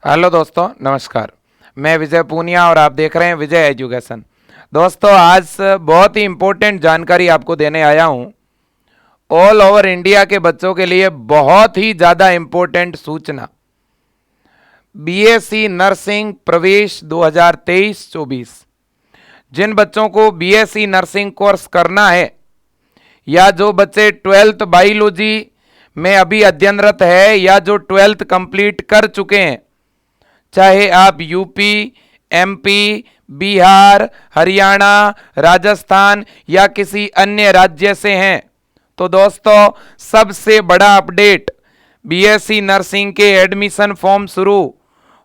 Hello दोस्तों, नमस्कार। मैं विजय पूनिया और आप देख रहे हैं विजय एजुकेशन। दोस्तों, आज बहुत ही इम्पोर्टेंट जानकारी आपको देने आया हूं। ऑल ओवर इंडिया के बच्चों के लिए बहुत ही ज़्यादा इम्पोर्टेंट सूचना। बीएससी नर्सिंग प्रवेश 2023-24। जिन बच्चों को बीएससी नर्सिंग कोर्स करना है या जो बच्चे 12th बायोलॉजी में अभी अध्ययनरत है या जो 12th कंप्लीट कर चुके हैं, चाहे आप यूपी, एमपी, बिहार, हरियाणा, राजस्थान या किसी अन्य राज्य से हैं, तो दोस्तों सबसे बड़ा अपडेट, बीएससी नर्सिंग के एडमिशन फॉर्म शुरू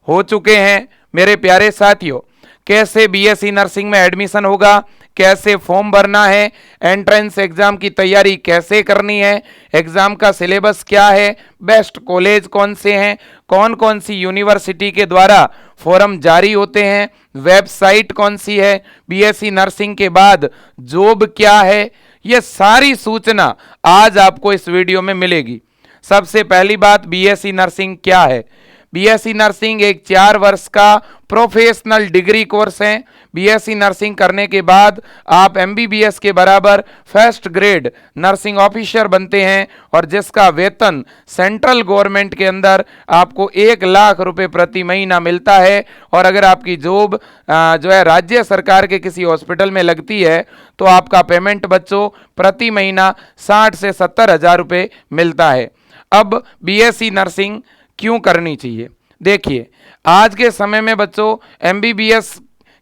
हो चुके हैं। मेरे प्यारे साथियों, कैसे बीएससी नर्सिंग में एडमिशन होगा, कैसे फॉर्म भरना है, एंट्रेंस एग्जाम की तैयारी कैसे करनी है, एग्जाम का सिलेबस क्या है, बेस्ट कॉलेज कौन से हैं, कौन कौन सी यूनिवर्सिटी के द्वारा फॉर्म जारी होते हैं, वेबसाइट कौन सी है, बीएससी नर्सिंग के बाद जॉब क्या है, ये सारी सूचना आज आपको इस वीडियो में मिलेगी। सबसे पहली बात, बीएससी नर्सिंग क्या है। बीएससी नर्सिंग एक 4 वर्ष का प्रोफेशनल डिग्री कोर्स है। बीएससी नर्सिंग करने के बाद आप एमबीबीएस के बराबर फर्स्ट ग्रेड नर्सिंग ऑफिसर बनते हैं और जिसका वेतन सेंट्रल गवर्नमेंट के अंदर आपको 1 लाख रुपए प्रति महीना मिलता है। और अगर आपकी जॉब जो है राज्य सरकार के किसी हॉस्पिटल में लगती है तो आपका पेमेंट बच्चों प्रति महीना 60 से 70 हजार रुपये मिलता है। अब बीएससी नर्सिंग क्यों करनी चाहिए? देखिए, आज के समय में बच्चों एमबीबीएस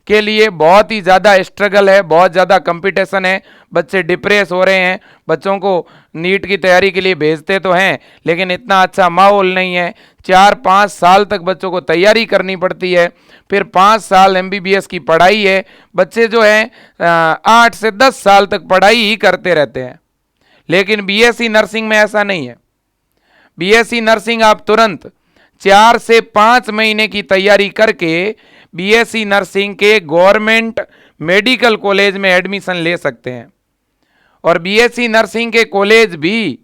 के लिए बहुत ही ज़्यादा स्ट्रगल है, बहुत ज़्यादा कंपटीशन है, बच्चे डिप्रेस हो रहे हैं। बच्चों को नीट की तैयारी के लिए भेजते तो हैं लेकिन इतना अच्छा माहौल नहीं है। 4-5 साल तक बच्चों को तैयारी करनी पड़ती है, फिर 5 साल एमबीबीएस की पढ़ाई है। बच्चे जो हैं 8 से 10 साल तक पढ़ाई ही करते रहते हैं, लेकिन बीएससी नर्सिंग में ऐसा नहीं है। बीएससी नर्सिंग आप तुरंत 4 से 5 महीने की तैयारी करके बीएससी नर्सिंग के गवर्नमेंट मेडिकल कॉलेज में एडमिशन ले सकते हैं। और बीएससी नर्सिंग के कॉलेज भी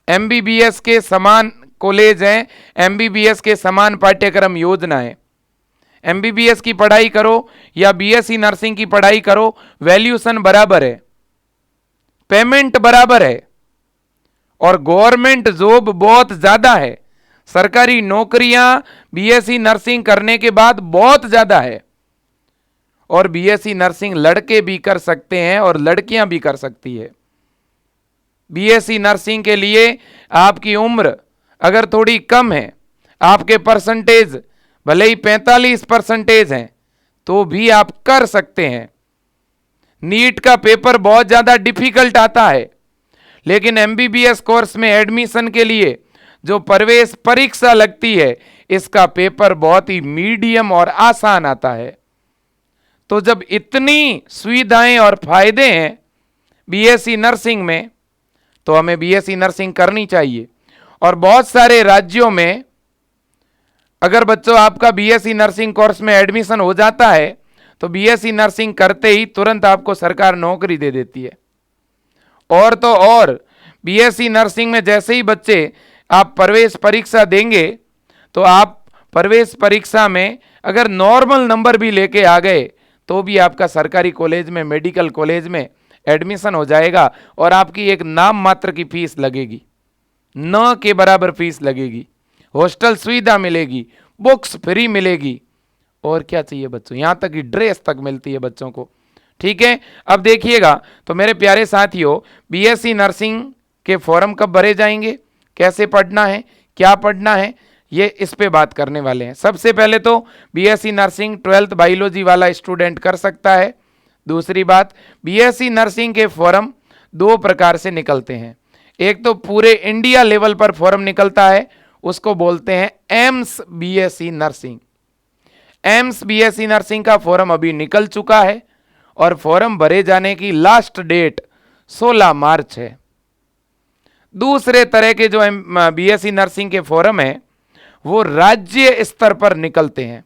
एमबीबीएस के समान कॉलेज हैं, एमबीबीएस के समान पाठ्यक्रम योजना है। एमबीबीएस की पढ़ाई करो या बीएससी नर्सिंग की पढ़ाई करो, वैल्यूएशन बराबर है, पेमेंट बराबर है और गवर्नमेंट जॉब बहुत ज्यादा है। सरकारी नौकरियां बीएससी नर्सिंग करने के बाद बहुत ज्यादा है। और बीएससी नर्सिंग लड़के भी कर सकते हैं और लड़कियां भी कर सकती है। बीएससी नर्सिंग के लिए आपकी उम्र अगर थोड़ी कम है, आपके परसेंटेज भले ही 45% हैं, तो भी आप कर सकते हैं। नीट का पेपर बहुत ज्यादा डिफिकल्ट आता है, लेकिन एमबीबीएस कोर्स में एडमिशन के लिए जो प्रवेश परीक्षा लगती है, इसका पेपर बहुत ही मीडियम और आसान आता है। तो जब इतनी सुविधाएं और फायदे हैं बीएससी नर्सिंग में, तो हमें बीएससी नर्सिंग करनी चाहिए। और बहुत सारे राज्यों में अगर बच्चों आपका बीएससी नर्सिंग कोर्स में एडमिशन हो जाता है तो बीएससी नर्सिंग करते ही तुरंत आपको सरकार नौकरी दे देती है। और तो और बीएससी नर्सिंग में जैसे ही बच्चे आप प्रवेश परीक्षा देंगे तो आप प्रवेश परीक्षा में अगर नॉर्मल नंबर भी लेके आ गए तो भी आपका सरकारी कॉलेज में, मेडिकल कॉलेज में एडमिशन हो जाएगा और आपकी एक नाम मात्र की फीस लगेगी, न के बराबर फीस लगेगी, हॉस्टल सुविधा मिलेगी, बुक्स फ्री मिलेगी और क्या चाहिए बच्चों, यहां तक कि ड्रेस तक मिलती है बच्चों को। ठीक है, अब देखिएगा तो मेरे प्यारे साथियों, बीएससी नर्सिंग के फॉर्म कब भरे जाएंगे, कैसे पढ़ना है, क्या पढ़ना है, ये इस पे बात करने वाले हैं। सबसे पहले तो बीएससी नर्सिंग 12th बायोलॉजी वाला स्टूडेंट कर सकता है। दूसरी बात, बीएससी नर्सिंग के फॉर्म 2 प्रकार से निकलते हैं। एक तो पूरे इंडिया लेवल पर फॉर्म निकलता है, उसको बोलते हैं AIIMS BSc nursing. AIIMS BSc nursing का फॉर्म अभी निकल चुका है और फॉर्म भरे जाने की लास्ट डेट 16 मार्च है। दूसरे तरह के जो बीएससी नर्सिंग के फॉर्म है वो राज्य स्तर पर निकलते हैं।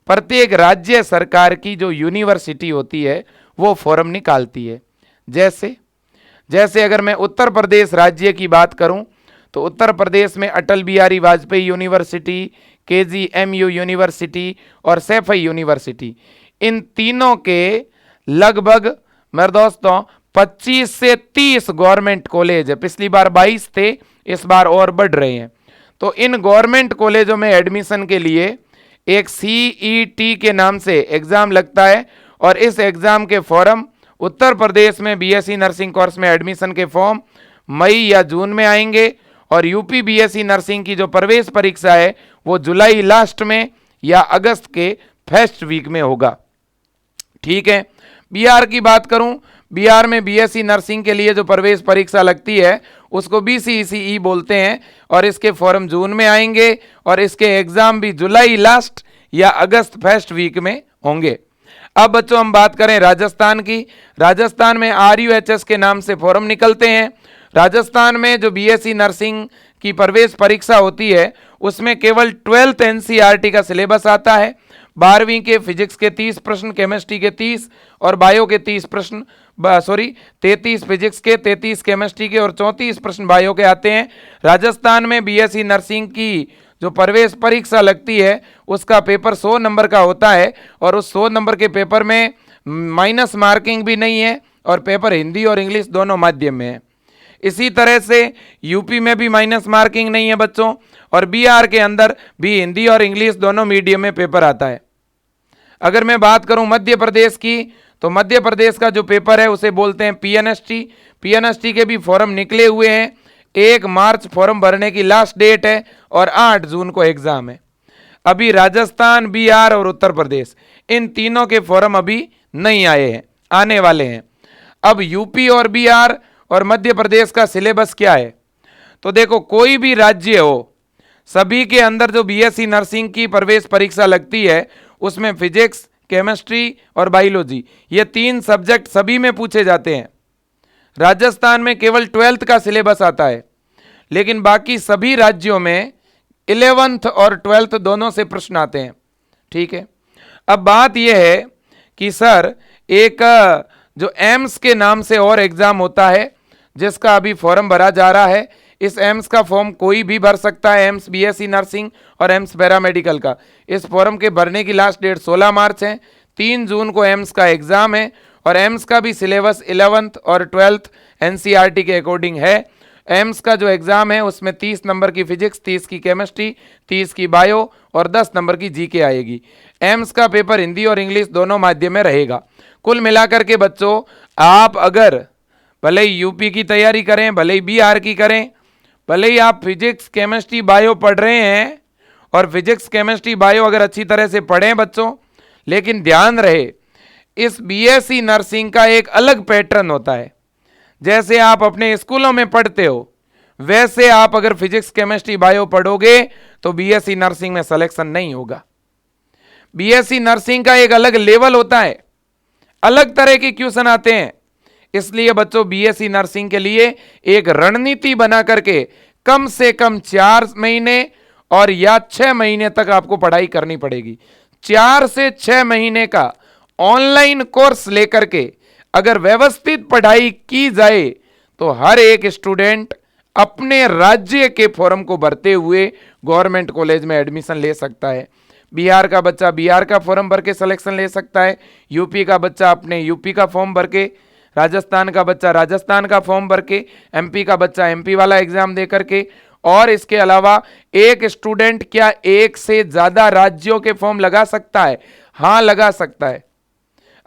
प्रत्येक राज्य सरकार की जो यूनिवर्सिटी होती है वो फॉर्म निकालती है। जैसे अगर मैं उत्तर प्रदेश राज्य की बात करूं तो उत्तर प्रदेश में Atal Bihari Vajpayee university, KGMU university और सैफई यूनिवर्सिटी, इन तीनों के लगभग मेरे दोस्तों 25 से 30 गवर्नमेंट कॉलेज है। पिछली बार 22 थे, इस बार और बढ़ रहे हैं। तो इन गवर्नमेंट कॉलेजों में एडमिशन के लिए एक CET के नाम से एग्जाम लगता है और इस एग्जाम के फॉर्म उत्तर प्रदेश में BSc नर्सिंग कोर्स में एडमिशन के फॉर्म मई या जून में आएंगे और यूपी BSc नर्सिंग की जो प्रवेश परीक्षा है वो जुलाई लास्ट में या अगस्त के फर्स्ट वीक में होगा। ठीक है, बिहार की बात करूं, बिहार में BSc नर्सिंग के लिए जो प्रवेश परीक्षा लगती है उसको BCECE बोलते हैं और इसके फॉर्म जून में आएंगे और इसके एग्जाम भी जुलाई लास्ट या अगस्त फर्स्ट वीक में होंगे। अब बच्चों हम बात करें राजस्थान की। राजस्थान में RUHS के नाम से फॉर्म निकलते हैं। राजस्थान में जो BSc नर्सिंग की प्रवेश परीक्षा होती है उसमें केवल 12th NCERT का सिलेबस आता है। 12वीं के फिजिक्स के 30 प्रश्न, केमिस्ट्री के 30 और बायो के 30 प्रश्न, 33 फिजिक्स के, 33 केमिस्ट्री के और 34 प्रश्न बायो के आते हैं। राजस्थान में BSc नर्सिंग की जो प्रवेश परीक्षा लगती है उसका पेपर 100 नंबर का होता है और उस 100 नंबर के पेपर में माइनस मार्किंग भी नहीं है और पेपर हिंदी और इंग्लिश दोनों माध्यम में है। इसी तरह से यूपी में भी माइनस मार्किंग नहीं है बच्चों और बिहार के अंदर भी हिंदी और इंग्लिश दोनों मीडियम में पेपर आता है। अगर मैं बात करूं मध्य प्रदेश की तो मध्य प्रदेश का जो पेपर है उसे बोलते हैं PNST। PNST के भी फॉर्म निकले हुए हैं। 1 मार्च फॉर्म भरने की लास्ट डेट है और 8 जून को एग्जाम है। अभी राजस्थान, बिहार और उत्तर प्रदेश इन तीनों के फॉर्म अभी नहीं आए हैं, आने वाले हैं। अब यूपी और बिहार और मध्य प्रदेश का सिलेबस क्या है? तो देखो, कोई भी राज्य हो, सभी के अंदर जो BSc नर्सिंग की प्रवेश परीक्षा लगती है उसमें फिजिक्स, केमिस्ट्री और बायोलॉजी ये 3 सब्जेक्ट सभी में पूछे जाते हैं। राजस्थान में केवल 12th का सिलेबस आता है, लेकिन बाकी सभी राज्यों में 11th और 12th दोनों से प्रश्न आते हैं। ठीक है, अब बात यह है कि सर एक जो एम्स के नाम से और एग्जाम होता है जिसका अभी फॉर्म भरा जा रहा है। इस एम्स का फॉर्म कोई भी भर सकता है, एम्स BSc नर्सिंग और एम्स पैरामेडिकल का। इस फॉर्म के भरने की लास्ट डेट 16 मार्च है। 3 जून को एम्स का एग्जाम है और एम्स का भी सिलेबस 11th और 12th NCERT के अकॉर्डिंग है। एम्स का जो एग्जाम है उसमें 30 नंबर की फिजिक्स, 30 की केमिस्ट्री, 30 की बायो और 10 नंबर की GK आएगी। एम्स का पेपर हिंदी और इंग्लिश दोनों माध्यम में रहेगा। कुल मिलाकर के बच्चों, आप अगर भले ही यूपी की तैयारी करें, भले ही बिहार की करें, भले ही आप फिजिक्स, केमिस्ट्री, बायो पढ़ रहे हैं और फिजिक्स, केमिस्ट्री, बायो अगर अच्छी तरह से पढ़ें बच्चों, लेकिन ध्यान रहे इस BSc नर्सिंग का एक अलग पैटर्न होता है। जैसे आप अपने स्कूलों में पढ़ते हो वैसे आप अगर फिजिक्स, केमिस्ट्री, बायो पढ़ोगे तो BSc नर्सिंग में सिलेक्शन नहीं होगा। BSc नर्सिंग का एक अलग लेवल होता है, अलग तरह के क्वेश्चन आते हैं। इसलिए बच्चों BSc नर्सिंग के लिए एक रणनीति बना करके कम से कम 4 महीने और या 6 महीने तक आपको पढ़ाई करनी पड़ेगी। 4 से 6 महीने का ऑनलाइन कोर्स लेकर के अगर व्यवस्थित पढ़ाई की जाए तो हर एक स्टूडेंट अपने राज्य के फॉर्म को भरते हुए गवर्नमेंट कॉलेज में एडमिशन ले सकता है। बिहार का बच्चा बिहार का फॉर्म भर के सिलेक्शन ले सकता है, यूपी का बच्चा अपने यूपी का फॉर्म भर के, राजस्थान का बच्चा राजस्थान का फॉर्म भर के, MP का बच्चा MP वाला एग्जाम दे करके। और इसके अलावा एक स्टूडेंट क्या एक से ज्यादा राज्यों के फॉर्म लगा सकता है? हाँ, लगा सकता है।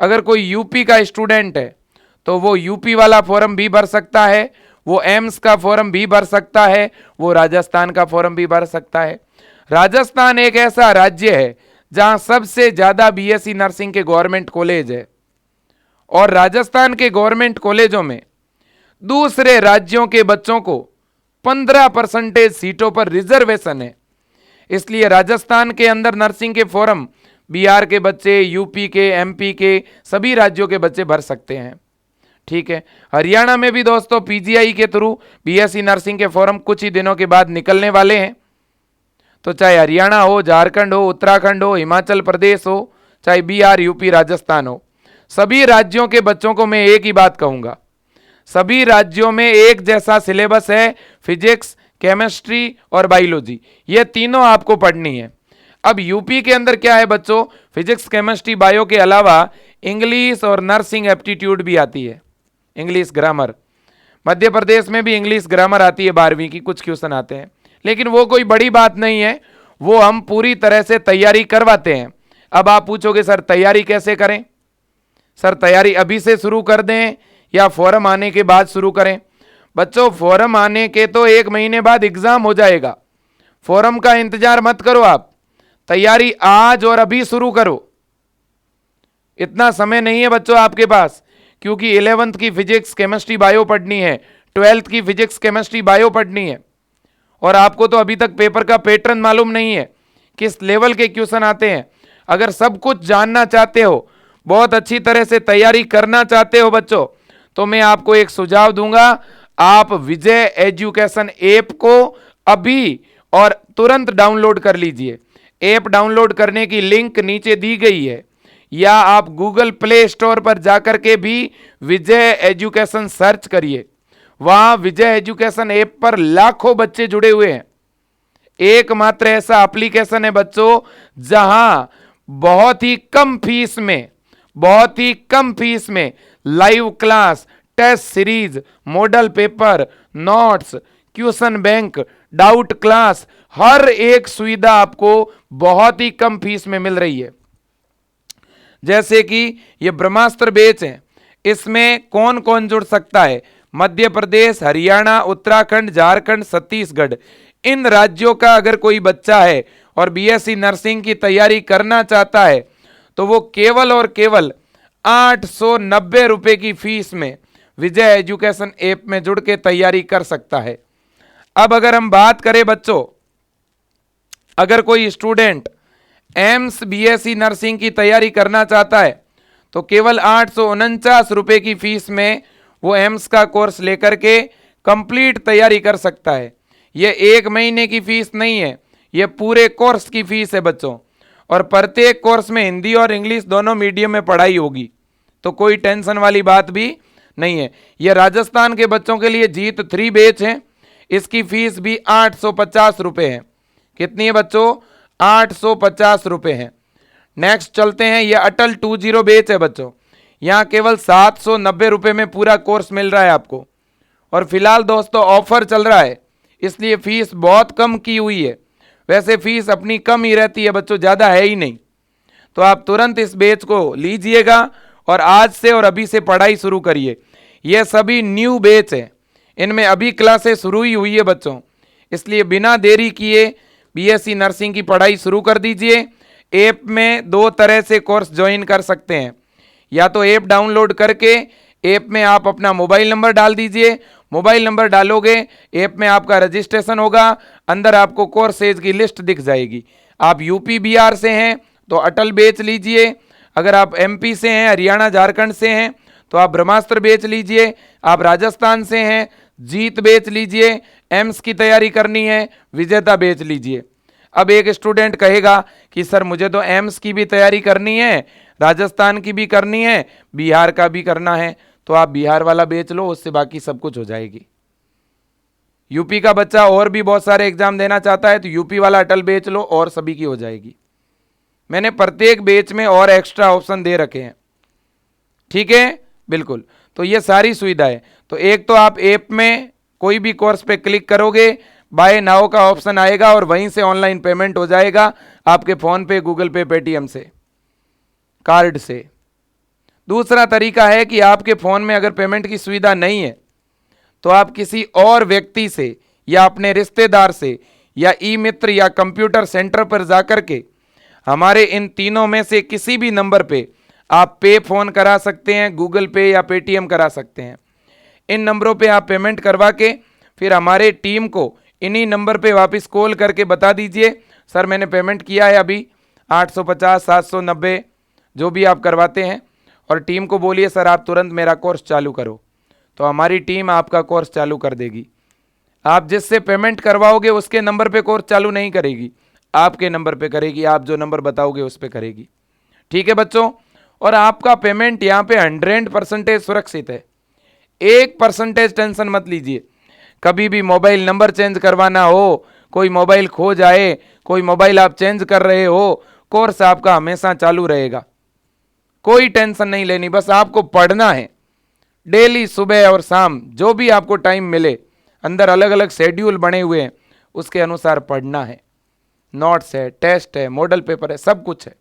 अगर कोई यूपी का स्टूडेंट है तो वो यूपी वाला फॉर्म भी भर सकता है, वो एम्स का फॉर्म भी भर सकता है, वो राजस्थान का फॉर्म भी भर सकता है। राजस्थान एक ऐसा राज्य है जहां सबसे ज्यादा BSc नर्सिंग के गवर्नमेंट कॉलेज है और राजस्थान के गवर्नमेंट कॉलेजों में दूसरे राज्यों के बच्चों को 15% सीटों पर रिजर्वेशन है। इसलिए राजस्थान के अंदर नर्सिंग के फॉर्म बिहार के बच्चे, यूपी के, MP के, सभी राज्यों के बच्चे भर सकते हैं। ठीक है, हरियाणा में भी दोस्तों PGI के थ्रू BSc नर्सिंग के फॉर्म कुछ ही दिनों के बाद निकलने वाले हैं। तो चाहे हरियाणा हो, झारखंड हो, उत्तराखंड हो, हिमाचल प्रदेश हो, चाहे बिहार, यूपी, राजस्थान हो, सभी राज्यों के बच्चों को मैं एक ही बात कहूंगा, सभी राज्यों में एक जैसा सिलेबस है। फिजिक्स, केमिस्ट्री और बायोलॉजी ये तीनों आपको पढ़नी है। अब यूपी के अंदर क्या है बच्चों, फिजिक्स केमिस्ट्री बायो के अलावा इंग्लिश और नर्सिंग एप्टीट्यूड भी आती है, इंग्लिश ग्रामर। मध्य प्रदेश में भी इंग्लिश ग्रामर आती है, 12वीं की कुछ क्वेश्चन आते हैं, लेकिन वो कोई बड़ी बात नहीं है, वो हम पूरी तरह से तैयारी करवाते हैं। अब आप पूछोगे सर तैयारी कैसे करें, सर तैयारी अभी से शुरू कर दें या फॉर्म आने के बाद शुरू करें? बच्चों फॉर्म आने के तो 1 महीने बाद एग्जाम हो जाएगा, फॉर्म का इंतजार मत करो, आप तैयारी आज और अभी शुरू करो। इतना समय नहीं है बच्चों आपके पास, क्योंकि 11th की फिजिक्स केमिस्ट्री बायो पढ़नी है, 12th की फिजिक्स केमिस्ट्री बायो पढ़नी है, और आपको तो अभी तक पेपर का पैटर्न मालूम नहीं है, किस लेवल के क्वेश्चन आते हैं। अगर सब कुछ जानना चाहते हो, बहुत अच्छी तरह से तैयारी करना चाहते हो बच्चों, तो मैं आपको एक सुझाव दूंगा, आप विजय एजुकेशन ऐप को अभी और तुरंत डाउनलोड कर लीजिए। ऐप डाउनलोड करने की लिंक नीचे दी गई है, या आप गूगल प्ले स्टोर पर जाकर के भी विजय एजुकेशन सर्च करिए, वहां विजय एजुकेशन ऐप पर लाखों बच्चे जुड़े हुए हैं। एकमात्र ऐसा एप्लीकेशन है बच्चों जहां बहुत ही कम फीस में live class, test series, model paper, notes, question bank, doubt class, हर एक सुविधा आपको बहुत ही कम फीस में मिल रही है। जैसे कि ये ब्रह्मास्त्र बैच है, इसमें कौन कौन जुड़ सकता है? मध्य प्रदेश, हरियाणा, उत्तराखंड, झारखंड, छत्तीसगढ़, इन राज्यों का अगर कोई बच्चा है और बीएससी नर्सिंग की तैयारी करना चाहता है, तो वो केवल और केवल 890 रुपए की फीस में विजय एजुकेशन ऐप में जुड़ के तैयारी कर सकता है। अब अगर हम बात करें बच्चों, अगर कोई स्टूडेंट एम्स बीएससी नर्सिंग की तैयारी करना चाहता है, तो केवल 849 रुपए की फीस में वो एम्स का कोर्स लेकर के कंप्लीट तैयारी कर सकता है। ये 1 महीने की फीस नहीं है, ये पूरे कोर्स की फीस है बच्चों, और प्रत्येक कोर्स में हिंदी और इंग्लिश दोनों मीडियम में पढ़ाई होगी, तो कोई टेंशन वाली बात भी नहीं है। ये राजस्थान के बच्चों के लिए जीत 3 बैच है, इसकी फीस भी 850 रुपए है। कितनी है बच्चों? 850 रुपए है। नेक्स्ट चलते हैं, ये अटल 20 बैच है बच्चों, यहाँ केवल 790 रुपए में पूरा कोर्स मिल रहा है आपको, और फिलहाल दोस्तों ऑफर चल रहा है, इसलिए फीस बहुत कम की हुई है। वैसे फीस अपनी कम ही रहती है बच्चों, ज़्यादा है ही नहीं, तो आप तुरंत इस बैच को लीजिएगा और आज से और अभी से पढ़ाई शुरू करिए। ये सभी न्यू बैच है, इनमें अभी क्लासेस शुरू ही हुई है बच्चों, इसलिए बिना देरी किए बीएससी नर्सिंग की पढ़ाई शुरू कर दीजिए। ऐप में 2 तरह से कोर्स ज्वाइन कर सकते हैं, या तो ऐप डाउनलोड करके ऐप में आप अपना मोबाइल नंबर डाल दीजिए, मोबाइल नंबर डालोगे ऐप में आपका रजिस्ट्रेशन होगा, अंदर आपको कोर्सेज की लिस्ट दिख जाएगी। आप यूपी बिहार से हैं तो अटल बैच लीजिए, अगर आप एमपी से हैं, हरियाणा झारखंड से हैं तो आप ब्रह्मास्त्र बैच लीजिए, आप राजस्थान से हैं जीत बैच लीजिए, एम्स की तैयारी करनी है विजेता बैच लीजिए। अब एक स्टूडेंट कहेगा कि सर मुझे तो एम्स की भी तैयारी करनी है, राजस्थान की भी करनी है, बिहार का भी करना है, तो आप बिहार वाला बैच लो, उससे बाकी सब कुछ हो जाएगी। यूपी का बच्चा और भी बहुत सारे एग्जाम देना चाहता है तो यूपी वाला अटल बैच लो और सभी की हो जाएगी। मैंने प्रत्येक बैच में और एक्स्ट्रा ऑप्शन दे रखे हैं, ठीक है, बिल्कुल। तो ये सारी सुविधाएं, तो एक तो आप ऐप में कोई भी कोर्स पे क्लिक करोगे, बाय नाउ का ऑप्शन आएगा और वहीं से ऑनलाइन पेमेंट हो जाएगा आपके फोन पे, गूगल पे, पेटीएम से, कार्ड से। दूसरा तरीका है कि आपके फोन में अगर पेमेंट की सुविधा नहीं है तो आप किसी और व्यक्ति से या अपने रिश्तेदार से या ई मित्र या कंप्यूटर सेंटर पर जाकर के हमारे इन तीनों में से किसी भी नंबर पे आप पे फोन करा सकते हैं, गूगल पे या पेटीएम करा सकते हैं। इन नंबरों पे आप पेमेंट करवा के फिर हमारे टीम को इन्हीं नंबर पे वापस कॉल करके बता दीजिए सर मैंने पेमेंट किया है अभी 850, 790 जो भी आप करवाते हैं, और टीम को बोलिए सर आप तुरंत मेरा कोर्स चालू करो, तो हमारी टीम आपका कोर्स चालू कर देगी। आप जिससे पेमेंट करवाओगे उसके नंबर पे कोर्स चालू नहीं करेगी, आपके नंबर पे करेगी, आप जो नंबर बताओगे उस पे करेगी, ठीक है बच्चों। और आपका पेमेंट यहाँ पे 100% सुरक्षित है, 1% टेंशन मत लीजिए। कभी भी मोबाइल नंबर चेंज करवाना हो, कोई मोबाइल खो जाए, कोई मोबाइल आप चेंज कर रहे हो, कोर्स आपका हमेशा चालू रहेगा। कोई टेंशन नहीं लेनी, बस आपको पढ़ना है डेली, सुबह और शाम जो भी आपको टाइम मिले। अंदर अलग अलग शेड्यूल बने हुए हैं, उसके अनुसार पढ़ना है। नोट्स है, टेस्ट है, मॉडल पेपर है, सब कुछ है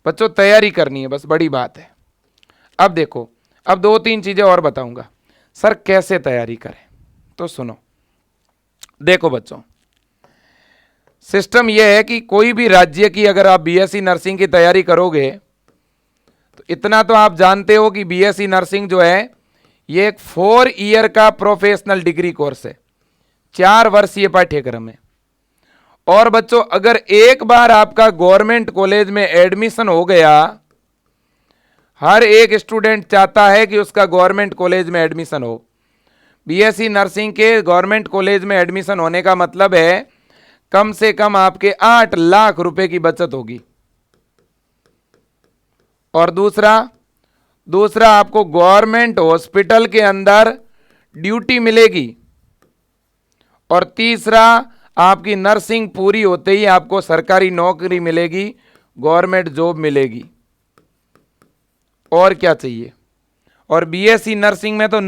बच्चों, तैयारी करनी है, बस बड़ी बात है। अब देखो, अब 2-3 चीजें और बताऊंगा सर कैसे तैयारी करें, तो सुनो। देखो बच्चों, सिस्टम यह है कि कोई भी राज्य की अगर आप बीएससी नर्सिंग की तैयारी करोगे तो इतना तो आप जानते हो कि बीएससी नर्सिंग जो है ये एक 4 ईयर का प्रोफेशनल डिग्री कोर्स है, 4 वर्षीय पाठ्यक्रम है। और बच्चों अगर एक बार आपका गवर्नमेंट कॉलेज में एडमिशन हो गया, हर एक स्टूडेंट चाहता है कि उसका गवर्नमेंट कॉलेज में एडमिशन हो। बीएससी नर्सिंग के गवर्नमेंट कॉलेज में एडमिशन होने का मतलब है कम से कम आपके 8 लाख रुपए की बचत होगी। और दूसरा आपको गवर्नमेंट हॉस्पिटल के अंदर ड्यूटी मिलेगी। और तीसरा, आपकी नर्सिंग पूरी होते ही आपको सरकारी नौकरी मिलेगी, गवर्नमेंट जॉब मिलेगी। और क्या चाहिए। और बीएससी नर्सिंग में तो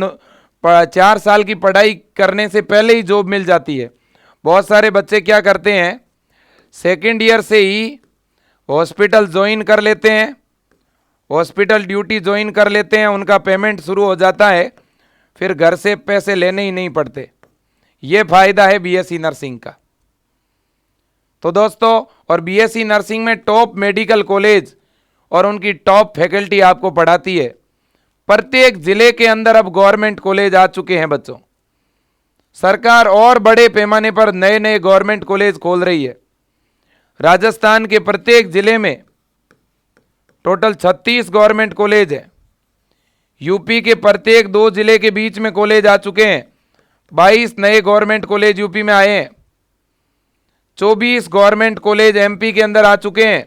4 साल की पढ़ाई करने से पहले ही जॉब मिल जाती है। बहुत सारे बच्चे क्या करते हैं, सेकेंड ईयर से ही हॉस्पिटल ज्वाइन कर लेते हैं, हॉस्पिटल ड्यूटी ज्वाइन कर लेते हैं, उनका पेमेंट शुरू हो जाता है, फिर घर से पैसे लेने ही नहीं पड़ते। ये फायदा है बीएससी नर्सिंग का। तो दोस्तों, और बीएससी नर्सिंग में टॉप मेडिकल कॉलेज और उनकी टॉप फैकल्टी आपको पढ़ाती है। प्रत्येक जिले के अंदर अब गवर्नमेंट कॉलेज आ चुके हैं बच्चों। सरकार और बड़े पैमाने पर नए नए गवर्नमेंट कॉलेज खोल रही है। राजस्थान के प्रत्येक जिले में टोटल 36 गवर्नमेंट कॉलेज है। यूपी के प्रत्येक 2 जिले के बीच में कॉलेज आ चुके हैं। 22 नए गवर्नमेंट कॉलेज यूपी में आए हैं। 24 गवर्नमेंट कॉलेज एमपी के अंदर आ चुके हैं।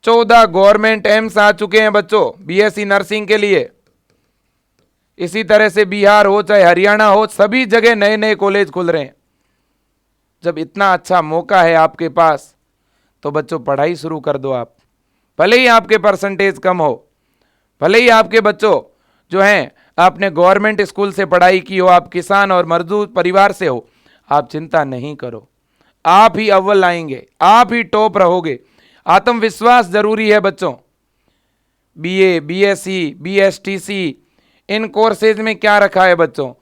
14 गवर्नमेंट एम्स आ चुके हैं बच्चों बीएससी नर्सिंग के लिए। इसी तरह से बिहार हो चाहे हरियाणा हो, सभी जगह नए नए कॉलेज खुल रहे हैं। जब इतना अच्छा मौका है आपके पास तो बच्चों पढ़ाई शुरू कर दो आप। भले ही आपके परसेंटेज कम हो, भले ही आपके बच्चों जो हैं आपने गवर्नमेंट स्कूल से पढ़ाई की हो, आप किसान और मजदूर परिवार से हो, आप चिंता नहीं करो, आप ही अव्वल आएंगे, आप ही टॉप रहोगे। आत्मविश्वास जरूरी है बच्चों। बीए, बीएससी, बीएसटीसी, इन कोर्सेज में क्या रखा है बच्चों,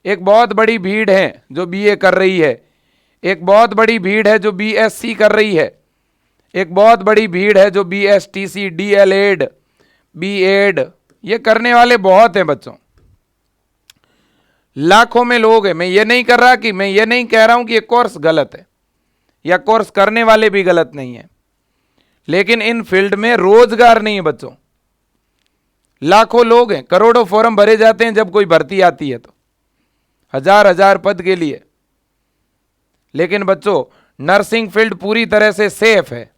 एक बहुत बड़ी भीड़ है जो बीए कर रही है, एक बहुत बड़ी भीड़ है जो बीएससी कर रही है, एक बहुत बड़ी भीड़ है जो बीएसटीसी, डीएलएड, बीएड, ये करने वाले बहुत हैं बच्चों, लाखों में लोग हैं। मैं ये नहीं कह रहा हूं कि ये कोर्स गलत है या कोर्स करने वाले भी गलत नहीं है, लेकिन इन फील्ड में रोजगार नहीं है बच्चों। लाखों लोग हैं, करोड़ों फॉर्म भरे जाते हैं जब कोई भर्ती आती है तो, हजार पद के लिए। लेकिन बच्चों नर्सिंग फील्ड पूरी तरह से सेफ है।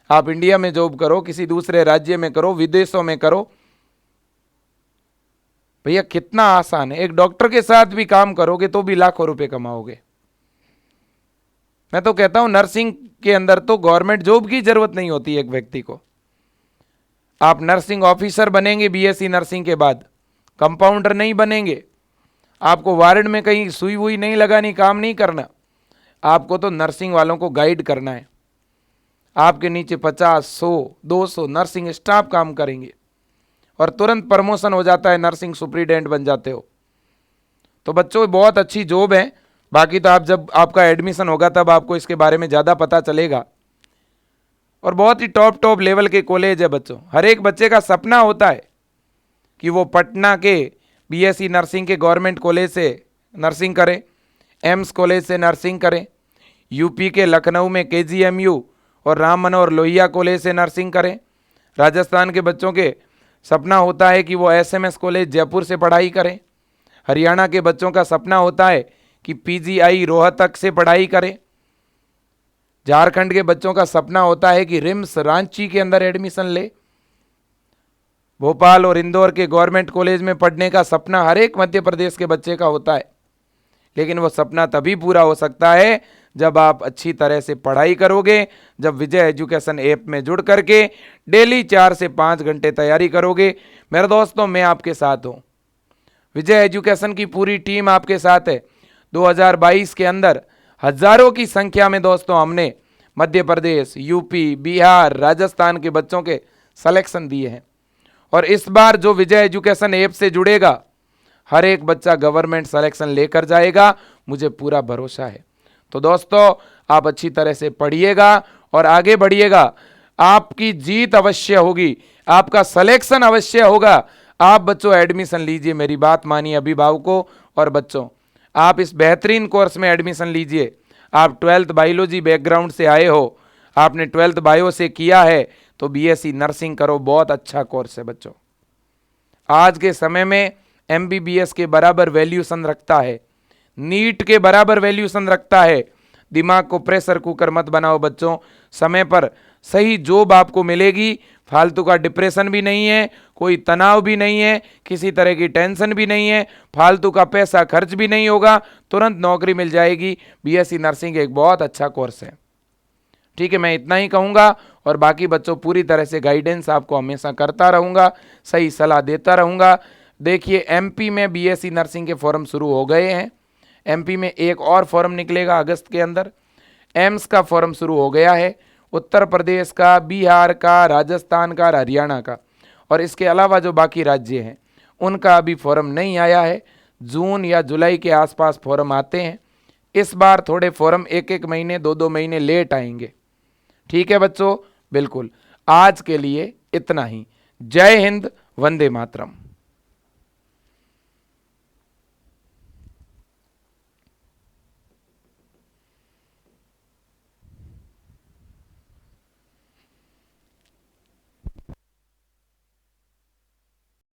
आप इंडिया में जॉब करो, किसी दूसरे राज्य में करो, विदेशों में करो, भैया कितना आसान है। एक डॉक्टर के साथ भी काम करोगे तो भी लाखों रुपए कमाओगे। मैं तो कहता हूं नर्सिंग के अंदर तो गवर्नमेंट जॉब की जरूरत नहीं होती एक व्यक्ति को। आप नर्सिंग ऑफिसर बनेंगे बीएससी नर्सिंग के बाद, कंपाउंडर नहीं बनेंगे। आपको वार्ड में कहीं सुई वुई नहीं लगानी, काम नहीं करना, आपको तो नर्सिंग वालों को गाइड करना है। आपके नीचे 50, 100, 200 नर्सिंग स्टाफ काम करेंगे और तुरंत प्रमोशन हो जाता है, नर्सिंग सुपरिटेंडेंट बन जाते हो। तो बच्चों बहुत अच्छी जॉब है। बाकी तो आप जब आपका एडमिशन होगा तब आपको इसके बारे में ज़्यादा पता चलेगा। और बहुत ही टॉप लेवल के कॉलेज है बच्चों। हर एक बच्चे का सपना होता है कि वो पटना के बीएससी नर्सिंग के गवर्नमेंट कॉलेज से नर्सिंग करें, एम्स कॉलेज से नर्सिंग करें, यूपी के लखनऊ में केजीएमयू और राम मनोहर लोहिया कॉलेज से नर्सिंग करें। राजस्थान के बच्चों के सपना होता है कि वो एसएमएस कॉलेज जयपुर से पढ़ाई करें। हरियाणा के बच्चों का सपना होता है कि पीजीआई रोहतक से पढ़ाई करें। झारखंड के बच्चों का सपना होता है कि रिम्स रांची के अंदर एडमिशन ले। भोपाल और इंदौर के गवर्नमेंट कॉलेज में पढ़ने का सपना हर एक मध्य प्रदेश के बच्चे का होता है। लेकिन वो सपना तभी पूरा हो सकता है जब आप अच्छी तरह से पढ़ाई करोगे, जब विजय एजुकेशन ऐप में जुड़ करके डेली 4 से 5 घंटे तैयारी करोगे। मेरे दोस्तों, मैं आपके साथ हूँ, विजय एजुकेशन की पूरी टीम आपके साथ है। 2022 के अंदर हजारों की संख्या में दोस्तों हमने मध्य प्रदेश, यूपी, बिहार, राजस्थान के बच्चों के सिलेक्शन दिए हैं, और इस बार जो विजय एजुकेशन ऐप से जुड़ेगा हर एक बच्चा गवर्नमेंट सिलेक्शन लेकर जाएगा, मुझे पूरा भरोसा है। तो दोस्तों, आप अच्छी तरह से पढ़िएगा और आगे बढ़िएगा। आपकी जीत अवश्य होगी, आपका सिलेक्शन अवश्य होगा। आप बच्चों एडमिशन लीजिए, मेरी बात मानिए अभिभावकों और बच्चों, आप इस बेहतरीन कोर्स में एडमिशन लीजिए। आप 12th बायोलॉजी बैकग्राउंड से आए हो, आपने 12th बायो से किया है, तो बीएससी नर्सिंग करो, बहुत अच्छा कोर्स है बच्चों। आज के समय में एमबीबीएस के बराबर वैल्यूशन रखता है, नीट के बराबर वैल्यूशन रखता है। दिमाग को प्रेशर कुकर मत बनाओ बच्चों, समय पर सही जॉब आपको मिलेगी, फालतू का डिप्रेशन भी नहीं है, कोई तनाव भी नहीं है, किसी तरह की टेंशन भी नहीं है, फालतू का पैसा खर्च भी नहीं होगा, तुरंत नौकरी मिल जाएगी। बीएससी नर्सिंग एक बहुत अच्छा कोर्स है। ठीक है, मैं इतना ही कहूँगा, और बाकी बच्चों पूरी तरह से गाइडेंस आपको हमेशा करता रहूँगा, सही सलाह देता रहूँगा। देखिए, एमपी में बीएससी नर्सिंग के फॉर्म शुरू हो गए हैं, एमपी में एक और फॉर्म निकलेगा अगस्त के अंदर, एम्स का फॉर्म शुरू हो गया है, उत्तर प्रदेश का, बिहार का, राजस्थान का, हरियाणा का, और इसके अलावा जो बाकी राज्य हैं उनका अभी फॉर्म नहीं आया है। जून या जुलाई के आसपास फॉर्म आते हैं। इस बार थोड़े फॉर्म 1-1 महीने 2-2 महीने लेट आएंगे। ठीक है बच्चों, बिल्कुल। आज के लिए इतना ही। जय हिंद, वंदे मातरम।